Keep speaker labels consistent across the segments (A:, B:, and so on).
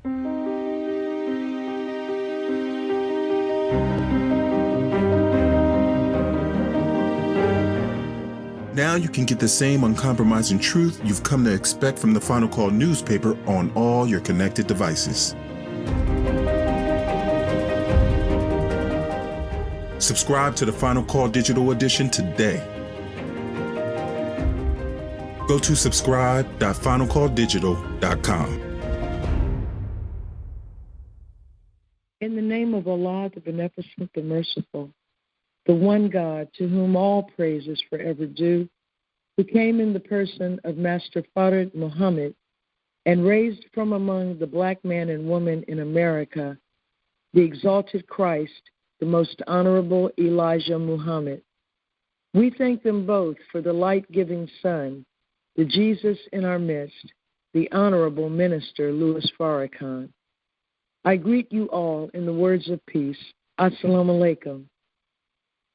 A: Now you can get the same uncompromising truth you've come to expect from the Final Call newspaper on all your connected devices. Subscribe to the Final Call Digital Edition today. Go to subscribe.finalcalldigital.com.
B: In the name of Allah, the Beneficent, the Merciful, the one God to whom all praise is forever due, who came in the person of Master Fard Muhammad and raised from among the black man and woman in America the exalted Christ, the most honorable Elijah Muhammad. We thank them both for the light-giving Son, the Jesus in our midst, the Honorable Minister Louis Farrakhan. I greet you all in the words of peace. Assalamu alaikum.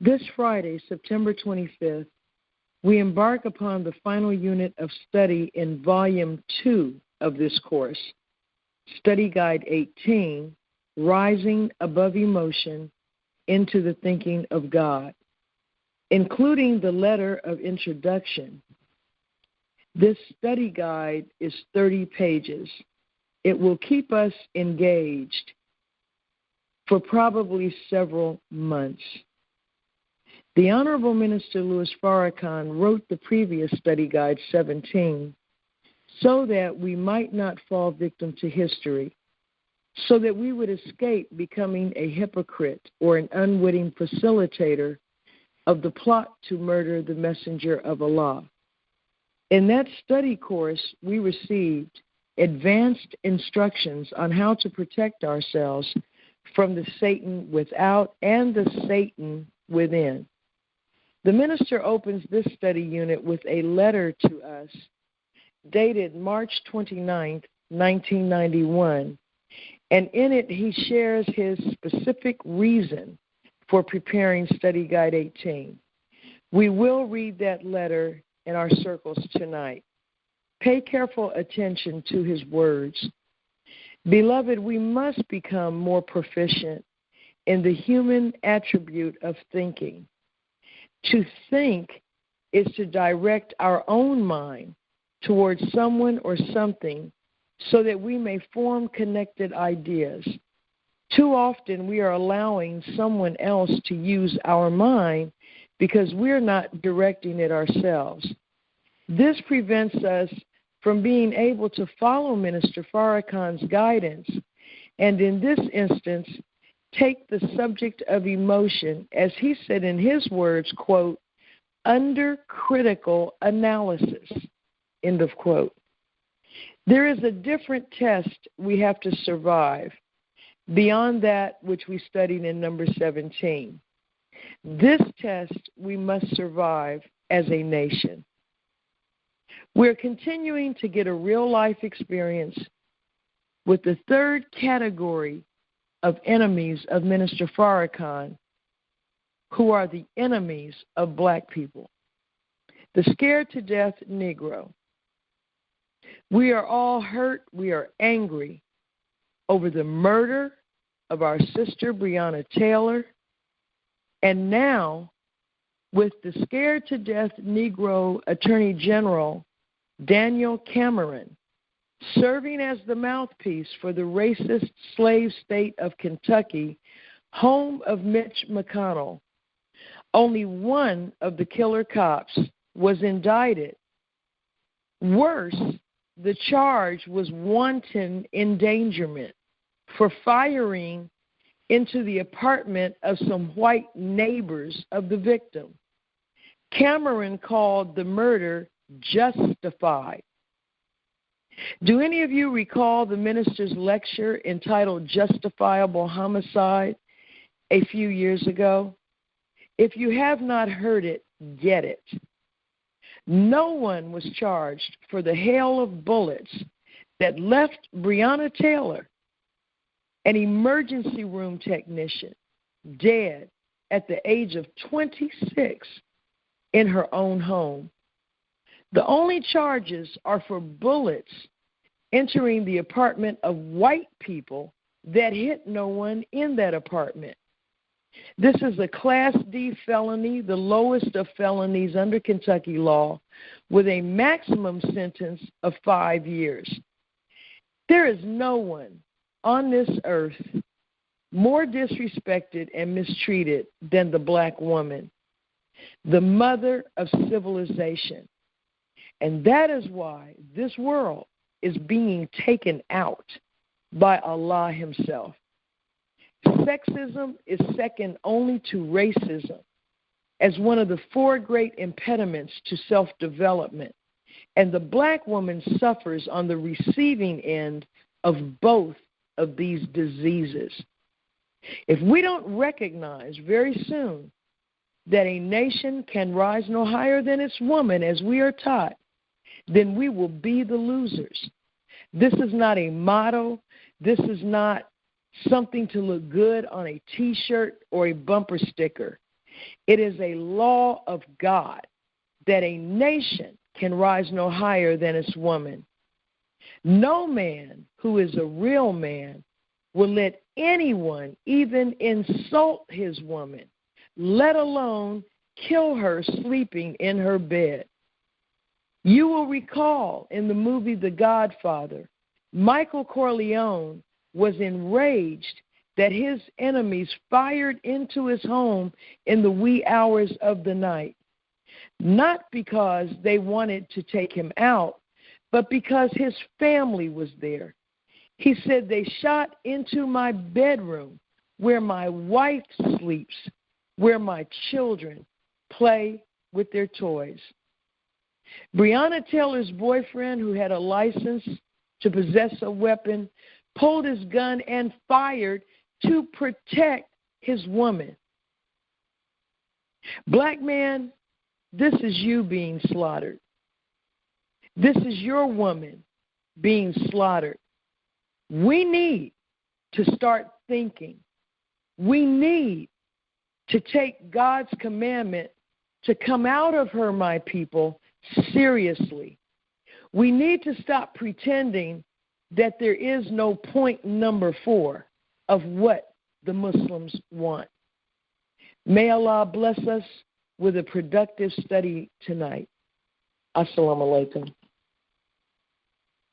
B: This Friday, September 25th, we embark upon the final unit of study in Volume 2 of this course, Study Guide 18, Rising Above Emotion into the Thinking of God, including the letter of introduction. This study guide is 30 pages. It will keep us engaged for probably several months. The Honorable Minister Louis Farrakhan wrote the previous Study Guide 17 so that we might not fall victim to history, so that we would escape becoming a hypocrite or an unwitting facilitator of the plot to murder the Messenger of Allah. In that study course, we received advanced instructions on how to protect ourselves from the Satan without and the Satan within. The minister opens this study unit with a letter to us dated March 29, 1991, and in it he shares his specific reason for preparing Study Guide 18. We will read that letter in our circles tonight. Pay careful attention to his words. Beloved, we must become more proficient in the human attribute of thinking. To think is to direct our own mind towards someone or something so that we may form connected ideas. Too often we are allowing someone else to use our mind because we're not directing it ourselves. This prevents us from being able to follow Minister Farrakhan's guidance, and in this instance, take the subject of emotion, as he said in his words, quote, under critical analysis, end of quote. There is a different test we have to survive beyond that which we studied in number 17. This test we must survive as a nation. We're continuing to get a real-life experience with the third category of enemies of Minister Farrakhan, who are the enemies of black people, the scared-to-death Negro. We are all hurt, we are angry over the murder of our sister Breonna Taylor, and now with the scared-to-death Negro Attorney General Daniel Cameron serving as the mouthpiece for the racist slave state of Kentucky, home of Mitch McConnell. Only one of the killer cops was indicted. Worse, the charge was wanton endangerment for firing into the apartment of some white neighbors of the victim. Cameron called the murder justified. Do any of you recall the minister's lecture entitled Justifiable Homicide a few years ago? If you have not heard it, get it. No one was charged for the hail of bullets that left Breonna Taylor, an emergency room technician, dead at the age of 26 in her own home. The only charges are for bullets entering the apartment of white people that hit no one in that apartment. This is a Class D felony, the lowest of felonies under Kentucky law, with a maximum sentence of 5 years. There is no one on this earth more disrespected and mistreated than the black woman, the mother of civilization. And that is why this world is being taken out by Allah himself. Sexism is second only to racism as one of the 4 great impediments to self-development, and the black woman suffers on the receiving end of both of these diseases. If we don't recognize very soon that a nation can rise no higher than its woman, as we are taught, then we will be the losers. This is not a motto. This is not something to look good on a T-shirt or a bumper sticker. It is a law of God that a nation can rise no higher than its woman. No man who is a real man will let anyone even insult his woman, let alone kill her sleeping in her bed. You will recall in the movie The Godfather, Michael Corleone was enraged that his enemies fired into his home in the wee hours of the night, not because they wanted to take him out, but because his family was there. He said, they shot into my bedroom where my wife sleeps, where my children play with their toys. Breonna Taylor's boyfriend, who had a license to possess a weapon, pulled his gun and fired to protect his woman. Black man, this is you being slaughtered. This is your woman being slaughtered. We need to start thinking. We need to take God's commandment to come out of her, my people, seriously. We need to stop pretending that there is no point number 4 of what the Muslims want. May Allah bless us with a productive study tonight. Assalamu alaikum.